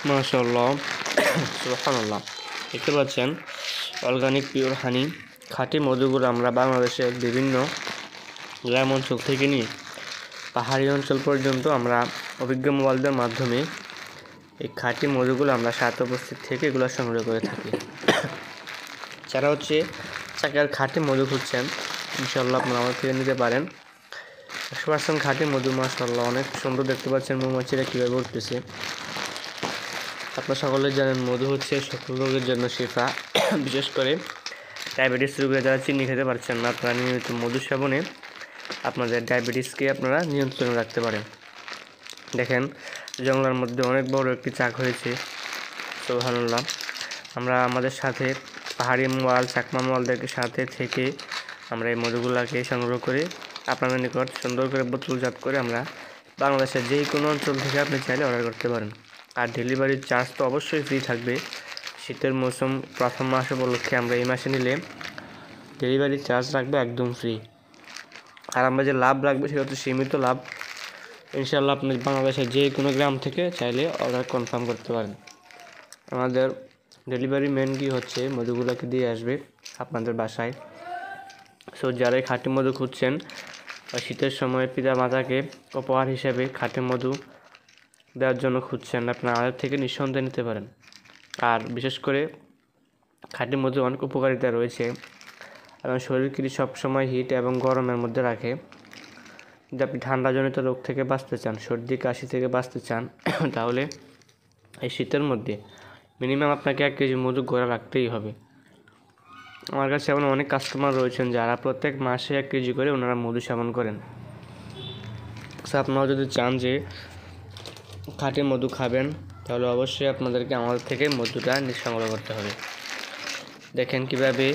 মাশাআল্লাহ সুবহানাল্লাহ। দেখতে পাচ্ছেন অর্গানিক পিওর হানি খাঁটি মধুগুলো আমরা বাংলাদেশের বিভিন্ন গ্রাম অঞ্চল থেকে নিয়ে পাহাড়ি অঞ্চল পর্যন্ত আমরা অভিজ্ঞ মোবাইলদের মাধ্যমে এই খাঁটি মধুগুলো আমরা সাথে উপস্থিত থেকে এগুলো সংগ্রহ করে থাকি। যারা চাকার খাঁটি মধু খুঁজছেন ইনশাআল্লাহ আপনারা আমার থেকে নিতে পারেন। 100% খাঁটি মধু। মাশাআল্লাহ অনেক সুন্দর দেখতে পাচ্ছেন মৌমাছিরা কীভাবে উঠতেছে। আপনারা সকলে জানেন মধু সকল রোগের জন্য শিফা। বিশেষ করে ডায়াবেটিস রোগীরা যারা চিনি খেতে পারছেন না, আপনারা নিয়মিত মধু সেবনে আপনাদের ডায়াবেটিসকে আপনারা নিয়ন্ত্রণে রাখতে পারেন। দেখেন জঙ্গলের মধ্যে অনেক বড় একটি চাক হয়েছে। সুবহানাল্লাহ। আমরা আমাদের সাথে পাহাড়ি মোয়াল চাকমা মোয়ালদেরকে সাথে থেকে আমরা এই মধুগুলাকে সংগ্রহ করে আপনাদের নিকট সুন্দর করে বোতলজাত করে আমরা বাংলাদেশের যে কোনো অঞ্চল থেকে আপনি চাইলে অর্ডার করতে পারেন। আর ডেলিভারির চার্জ তো অবশ্যই ফ্রি থাকবে। শীতের মৌসুম প্রথম মাস উপলক্ষে আমরা এই মাসে নিলে ডেলিভারি চার্জ রাখবো একদম ফ্রি। আর আমরা যে লাভ রাখবো সেটা হচ্ছে সীমিত লাভ। ইনশাআল্লাহ আপনি বাংলাদেশের যে কোনো গ্রাম থেকে চাইলে অর্ডার কনফার্ম করতে পারেন। আমাদের ডেলিভারি ম্যান কি মধুগুলোকে দিয়ে আসবে আপনাদের বাসায়। সো যারা খাঁটি মধু খুঁজছেন বা শীতের সময় পিতা মাতাকে উপহার হিসেবে খাঁটি মধু দেওয়ার জন্য খুঁজছেন, আপনারা আমাদের থেকে নিঃসন্দেহে নিতে পারেন। আর বিশেষ করে খাঁটি মধু অনেক উপকারিতা রয়েছে এবং শরীরকে সবসময় হিট এবং গরমের মধ্যে রাখে। যদি আপনি ঠান্ডাজনিত রোগ থেকে বাঁচতে চান, সর্দি কাশি থেকে বাঁচতে চান, তাহলে এই শীতের মধ্যে মিনিমাম আপনাকে 1 কেজি মধু ঘরে রাখতেই হবে। আমার কাছে এমন অনেক কাস্টমার রয়েছেন যারা প্রত্যেক মাসে 1 কেজি করে ওনারা মধু সেবন করেন। সো আপনারা যদি চান যে খাঁটি মধু খাবেন তাহলে অবশ্যই আপনাদেরকে আমাদের থেকে মধুটা সংগ্রহ করতে হবে। দেখেন কিভাবে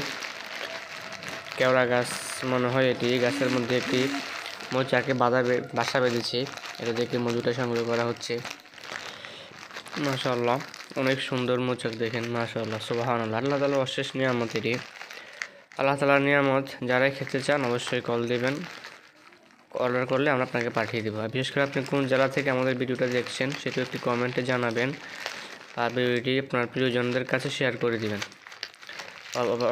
কেওড়া গাছ মনে হয় এটি গাছের মধ্যে একটি মৌচাকে বাসা বেঁধেছে। এটা দেখে মধুটা সংগ্রহ করা হচ্ছে। মাশাআল্লাহ অনেক সুন্দর মৌচাক দেখেন। মাশাআল্লাহ সুবহানাল্লাহ। আল্লাহ তাআলার অশেষ নিয়ামত এটি। আল্লাহ তাআলার নিয়ামত যারাই খেতে চান অবশ্যই কল দেবেন। অর্ডার করলে আমরা আপনাকে পাঠিয়ে দেবো। আর বিশেষ করে আপনি কোন জেলা থেকে আমাদের ভিডিওটা দেখছেন সেটা একটি কমেন্টে জানাবেন। আর ভিডিওটি আপনার প্রিয়জনদের কাছে শেয়ার করে দিবেন।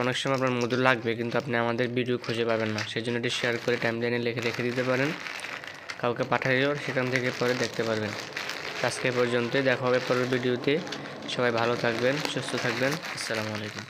অনেক সময় আপনার মধু লাগবে কিন্তু আপনি আমাদের ভিডিও খুঁজে পাবেন না, সেই জন্য এটি শেয়ার করে টাইমলাইনে রেখে দিতে পারেন। কাউকে পাঠালেও সেখান থেকে পরে দেখতে পারবেন। আজকে পর্যন্তই, দেখা হবে পরের ভিডিওতে। সবাই ভালো থাকবেন, সুস্থ থাকবেন। আসসালামু আলাইকুম।